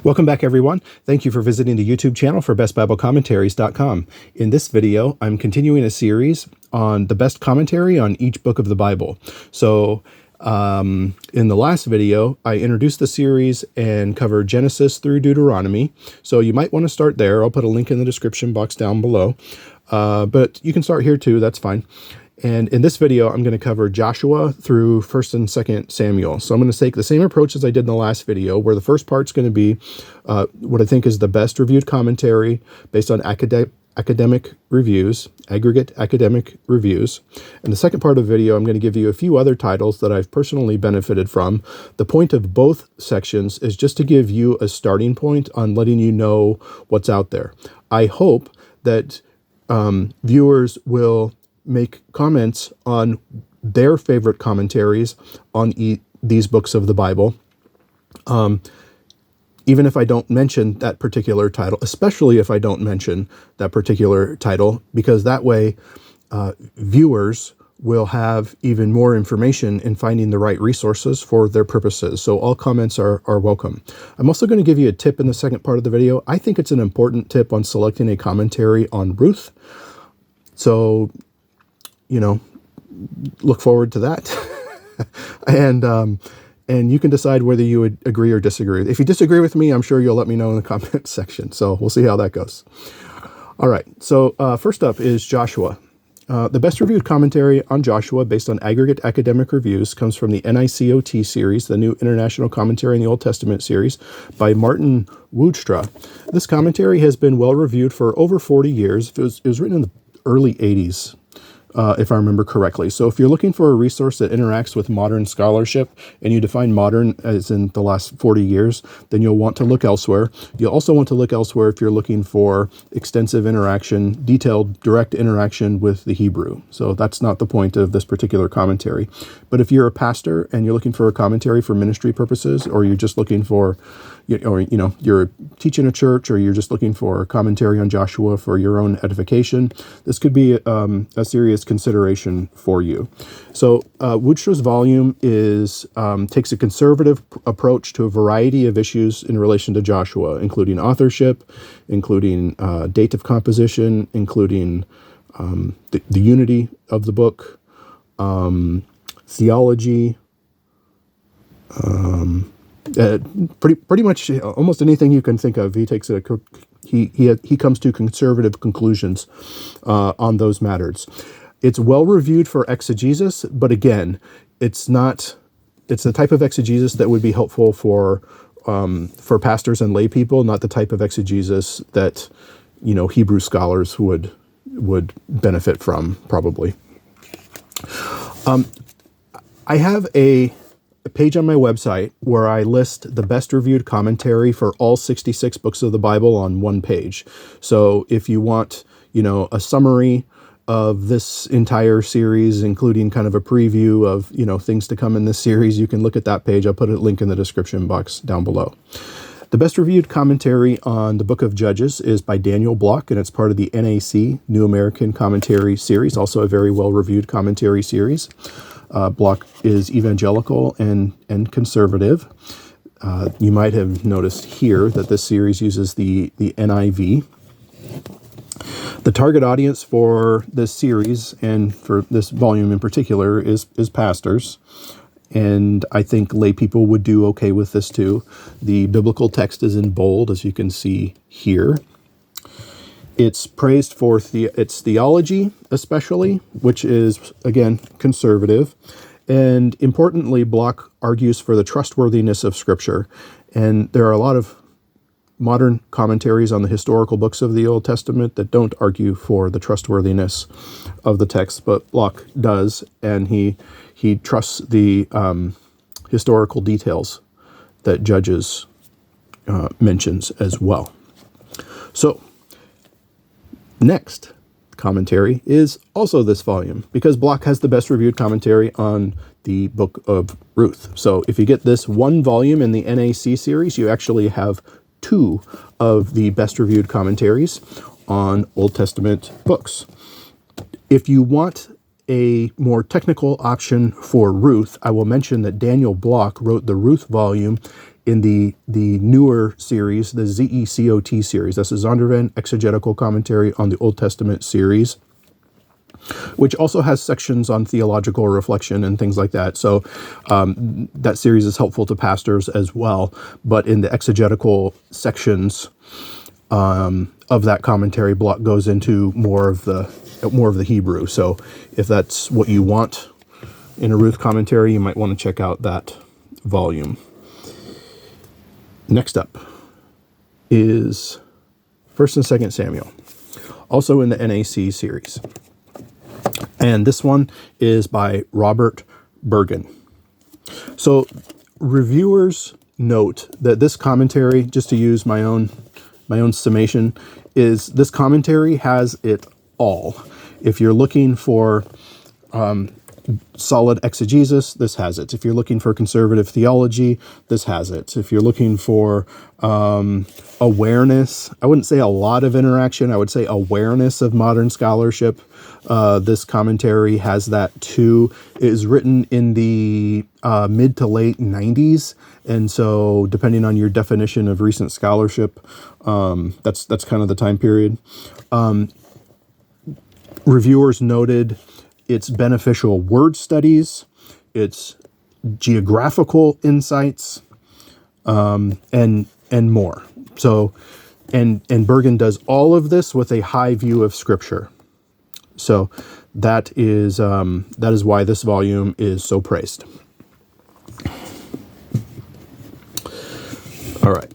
Welcome back, everyone. Thank you for visiting the YouTube channel for bestbiblecommentaries.com. In this video, I'm continuing a series on the best commentary on each book of the Bible. So in the last video, I introduced the series and covered Genesis through Deuteronomy. So you might want to start there. I'll put a link in the description box down below. But you can start here too. That's fine. And in this video, I'm going to cover Joshua through 1st and 2nd Samuel. So I'm going to take the same approach as I did in the last video, where the first part's going to be what I think is the best reviewed commentary based on academic reviews, aggregate academic reviews. And the second part of the video, I'm going to give you a few other titles that I've personally benefited from. The point of both sections is just to give you a starting point on letting you know what's out there. I hope that viewers will make comments on their favorite commentaries on these books of the Bible. Even if I don't mention that particular title, especially if I don't mention that particular title, because that way viewers will have even more information in finding the right resources for their purposes. So all comments are welcome. I'm also going to give you a tip in the second part of the video. I think it's an important tip on selecting a commentary on Ruth. So, you know, look forward to that. And you can decide whether you would agree or disagree. If you disagree with me, I'm sure you'll let me know in the comment section. So we'll see how that goes. All right. So first up is Joshua. The best reviewed commentary on Joshua based on aggregate academic reviews comes from the NICOT series, the New International Commentary in the Old Testament series by Martin Woodstraw. This commentary has been well reviewed for over 40 years. It was written in the early 80s. If I remember correctly. So if you're looking for a resource that interacts with modern scholarship, and you define modern as in the last 40 years, then you'll want to look elsewhere. You'll also want to look elsewhere if you're looking for extensive interaction, detailed, direct interaction with the Hebrew. So that's not the point of this particular commentary. But if you're a pastor and you're looking for a commentary for ministry purposes, or you're just looking for, you're teaching a church, or you're just looking for a commentary on Joshua for your own edification, this could be a serious consideration for you. So Woodstraw's volume takes a conservative approach to a variety of issues in relation to Joshua, including authorship, including date of composition, including the unity of the book, theology, pretty much almost anything you can think of. He takes he comes to conservative conclusions on those matters. It's well reviewed for exegesis, but again, it's the type of exegesis that would be helpful for pastors and lay people, not the type of exegesis that Hebrew scholars would benefit from, probably. I have a page on my website where I list the best reviewed commentary for all 66 books of the Bible on one page. So if you want, a summary of this entire series, including kind of a preview of, things to come in this series, you can look at that page. I'll put a link in the description box down below. The best reviewed commentary on the book of Judges is by Daniel Block, and it's part of the NAC, New American Commentary series, also a very well-reviewed commentary series. Block is evangelical and conservative. You might have noticed here that this series uses the NIV. The target audience for this series, and for this volume in particular, is pastors. And I think lay people would do okay with this too. The biblical text is in bold, as you can see here. It's praised for its theology, especially, which is, again, conservative. And importantly, Block argues for the trustworthiness of Scripture. And there are a lot of modern commentaries on the historical books of the Old Testament that don't argue for the trustworthiness of the text, but Block does, and he trusts the historical details that Judges mentions as well. So, next commentary is also this volume, because Block has the best reviewed commentary on the book of Ruth. So if you get this one volume in the NAC series, you actually have two of the best reviewed commentaries on Old Testament books. If you want a more technical option for Ruth, I will mention that Daniel Block wrote the Ruth volume in the newer series, the ZECOT series. That's the Zondervan Exegetical Commentary on the Old Testament series, which also has sections on theological reflection and things like that. So that series is helpful to pastors as well. But in the exegetical sections of that commentary block goes into more of the Hebrew. So if that's what you want in a Ruth commentary, you might want to check out that volume. Next up is 1st and 2nd Samuel, also in the NAC series. And this one is by Robert Bergen. So reviewers note that this commentary, just to use my own summation, is this commentary has it all. If you're looking for solid exegesis, this has it. If you're looking for conservative theology, this has it. If you're looking for awareness, I wouldn't say a lot of interaction, I would say awareness of modern scholarship, this commentary has that too. It is written in the mid to late 90s, and so depending on your definition of recent scholarship, that's kind of the time period. Reviewers noted its beneficial word studies, its geographical insights, and more. So, and Bergen does all of this with a high view of Scripture. So that is why this volume is so praised. All right.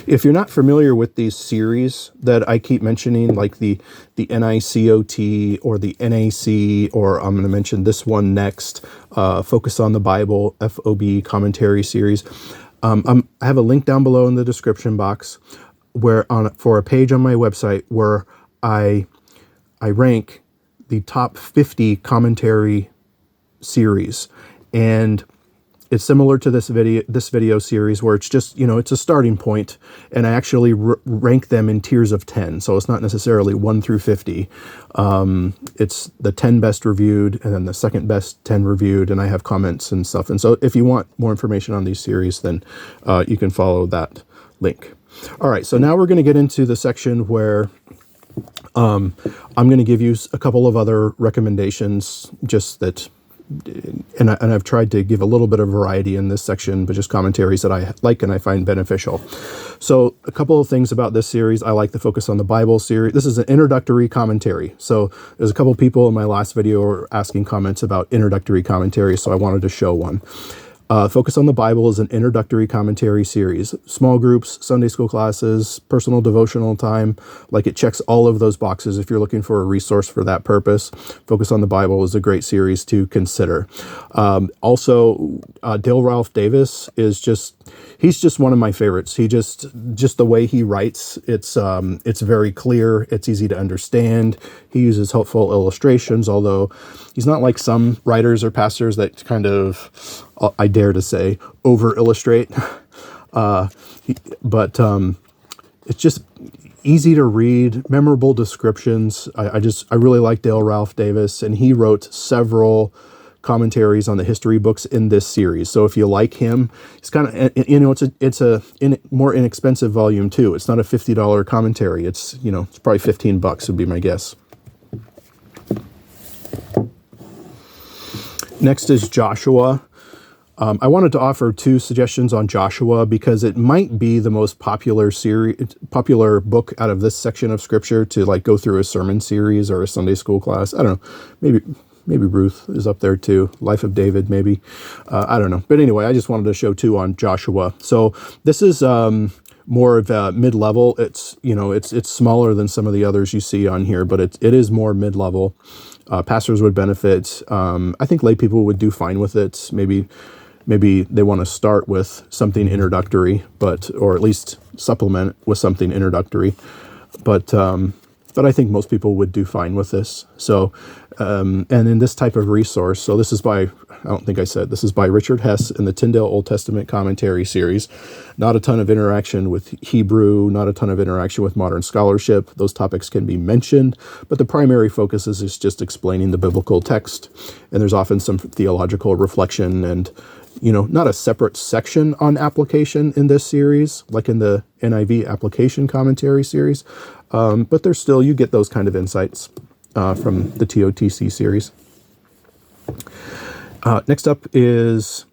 If you're not familiar with these series that I keep mentioning, like the NICOT or the NAC, or I'm going to mention this one next, Focus on the Bible, FOB commentary series, I have a link down below in the description box for a page on my website where I rank the top 50 commentary series, and it's similar to this video series where it's just, it's a starting point, and I actually rank them in tiers of 10. So it's not necessarily 1 through 50. It's the 10 best reviewed, and then the second best 10 reviewed, and I have comments and stuff. And so if you want more information on these series, then you can follow that link. All right, so now we're going to get into the section where I'm going to give you a couple of other recommendations, just that, and I've tried to give a little bit of variety in this section, but just commentaries that I like and I find beneficial. So a couple of things about this series. I like the Focus on the Bible series. This is an introductory commentary. So there's a couple of people in my last video were asking comments about introductory commentary, so I wanted to show one. Focus on the Bible is an introductory commentary series. Small groups, Sunday school classes, personal devotional time. Like, it checks all of those boxes if you're looking for a resource for that purpose. Focus on the Bible is a great series to consider. Also, Dale Ralph Davis is he's just one of my favorites. He just the way he writes, it's very clear. It's easy to understand. He uses helpful illustrations, although he's not like some writers or pastors that kind of, I dare to say, over illustrate. But it's just easy to read, memorable descriptions. I really like Dale Ralph Davis, and he wrote several commentaries on the history books in this series. So if you like him, it's kind of, it's a more inexpensive volume too. It's not a $50 commentary. It's probably $15 would be my guess. Next is Joshua. I wanted to offer 2 suggestions on Joshua because it might be the most popular book out of this section of Scripture to go through a sermon series or a Sunday school class. I don't know. Maybe Ruth is up there too. Life of David, maybe. I don't know. But anyway, I just wanted to show 2 on Joshua. So this is more of a mid-level. It's it's smaller than some of the others you see on here, but it is more mid-level. Pastors would benefit. I think lay people would do fine with it. Maybe they want to start with something introductory, or at least supplement with something introductory. But I think most people would do fine with this. So, and in this type of resource, so this is this is by Richard Hess in the Tyndale Old Testament Commentary Series. Not a ton of interaction with Hebrew, not a ton of interaction with modern scholarship. Those topics can be mentioned, but the primary focus is just explaining the biblical text. And there's often some theological reflection and not a separate section on application in this series, like in the NIV application commentary series, but there's still, you get those kind of insights from the TOTC series. Next up is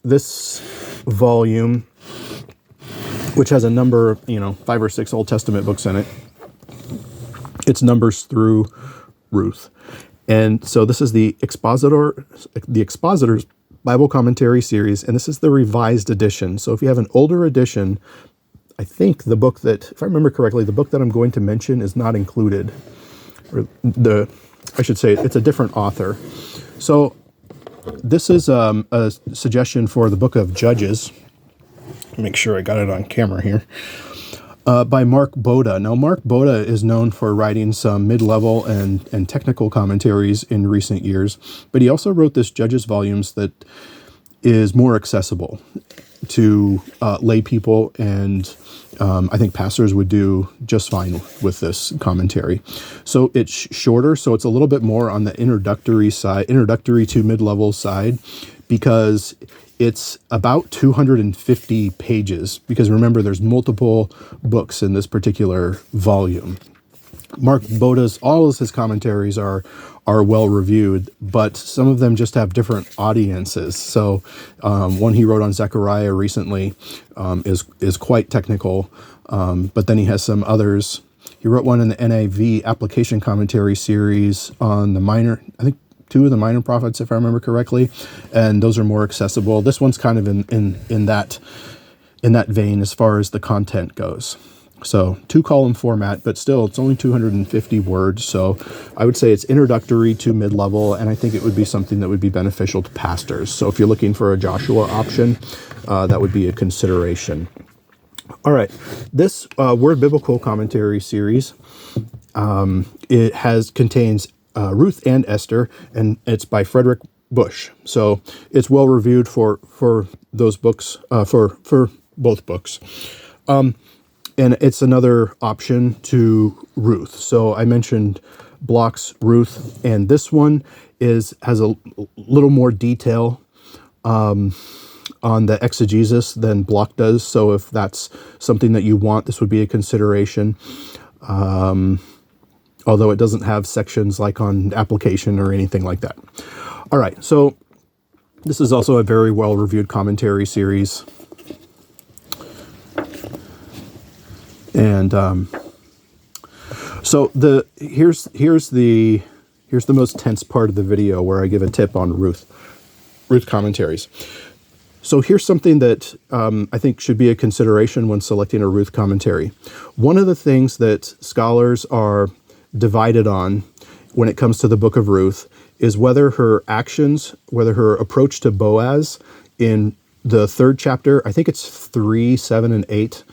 this volume, which has a number, 5 or 6 Old Testament books in it. It's Numbers through Ruth. And so this is the Expositor's Bible Commentary series, and this is the revised edition. So if you have an older edition, I think the book that, if I remember correctly, the book that I'm going to mention is not included. I should say it's a different author. So this is a suggestion for the book of Judges. Make sure I got it on camera here. By Mark Boda. Now, Mark Boda is known for writing some mid-level and technical commentaries in recent years, but he also wrote this Judges volumes that is more accessible to lay people, and I think pastors would do just fine with this commentary. So it's shorter, so it's a little bit more on the introductory to mid-level side, because it's about 250 pages, because remember, there's multiple books in this particular volume. Mark Boda's, all of his commentaries are well reviewed, but some of them just have different audiences. So one he wrote on Zechariah recently is quite technical, but then he has some others. He wrote one in the NIV application commentary series on the minor, I think 2 of the minor prophets, if I remember correctly, and those are more accessible. This one's kind of in that vein as far as the content goes. So 2-column format, but still it's only 250 words. So I would say it's introductory to mid-level, and I think it would be something that would be beneficial to pastors. So if you're looking for a Joshua option, that would be a consideration. All right, this Word Biblical Commentary series, it contains Ruth and Esther, and it's by Frederick Bush. So it's well reviewed for those books, for both books. And it's another option to Ruth. So I mentioned Block's Ruth, and this one has a little more detail on the exegesis than Block does. So if that's something that you want, this would be a consideration. Although it doesn't have sections like on application or anything like that. All right, so this is also a very well-reviewed commentary series. And so here's the most tense part of the video, where I give a tip on Ruth commentaries. So here's something that I think should be a consideration when selecting a Ruth commentary. One of the things that scholars are divided on when it comes to the book of Ruth is whether her actions, whether her approach to Boaz in the 3rd chapter, I think it's 3, 7, and 8,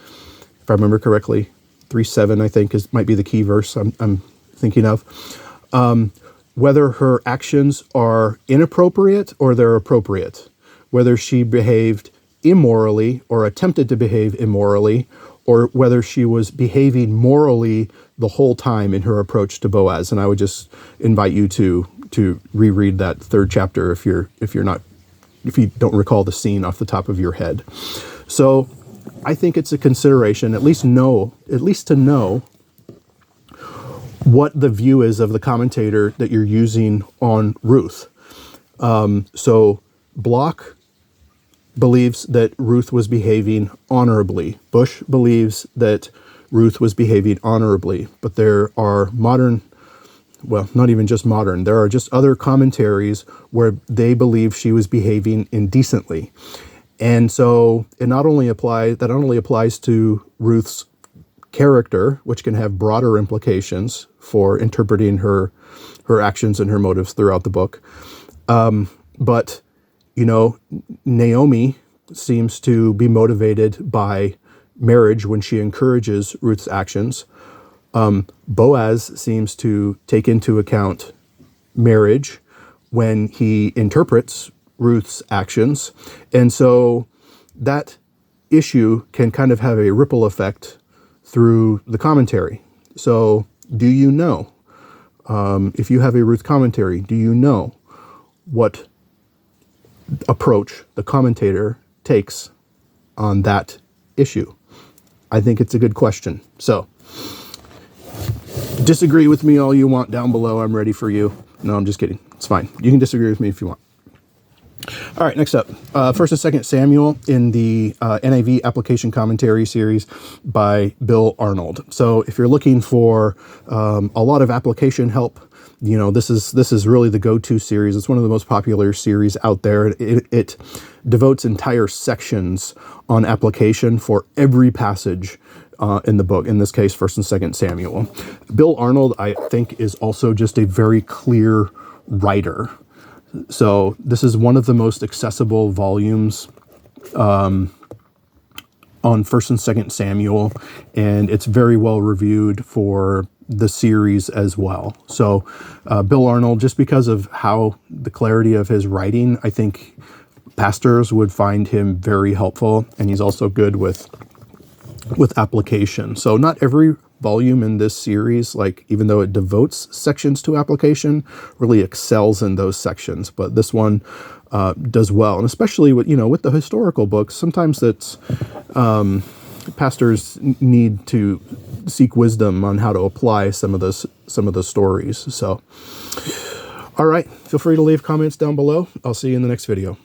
if I remember correctly, 3:7, I think might be the key verse I'm thinking of. Whether her actions are inappropriate or they're appropriate, whether she behaved immorally or attempted to behave immorally, or whether she was behaving morally the whole time in her approach to Boaz. And I would just invite you to reread that 3rd chapter if you don't recall the scene off the top of your head. So I think it's a consideration, at least to know what the view is of the commentator that you're using on Ruth. So Block believes that Ruth was behaving honorably. Bush believes that Ruth was behaving honorably, but there are not even just modern, there are just other commentaries where they believe she was behaving indecently. And so it not only applies to Ruth's character, which can have broader implications for interpreting her actions and her motives throughout the book, but Naomi seems to be motivated by marriage when she encourages Ruth's actions. Boaz seems to take into account marriage when he interprets Ruth's actions. And so that issue can kind of have a ripple effect through the commentary. So do you know, if you have a Ruth commentary, do you know what approach the commentator takes on that issue. I think it's a good question. So disagree with me all you want down below. I'm ready for you. No, I'm just kidding. It's fine. You can disagree with me if you want. All right, next up, 1st and 2nd Samuel in the NIV Application Commentary series by Bill Arnold. So if you're looking for a lot of application help, you know, this is really the go-to series. It's one of the most popular series out there. It devotes entire sections on application for every passage in the book, in this case, 1st and 2nd Samuel. Bill Arnold, I think, is also just a very clear writer. So this is one of the most accessible volumes on 1st and 2nd Samuel, and it's very well reviewed for the series as well. So Bill Arnold, just because of how the clarity of his writing, I think pastors would find him very helpful, and he's also good with application. So not every volume in this series, like even though it devotes sections to application, really excels in those sections. But this one does well, and especially with with the historical books, sometimes that's pastors need to seek wisdom on how to apply some of the stories. So, all right, feel free to leave comments down below. I'll see you in the next video.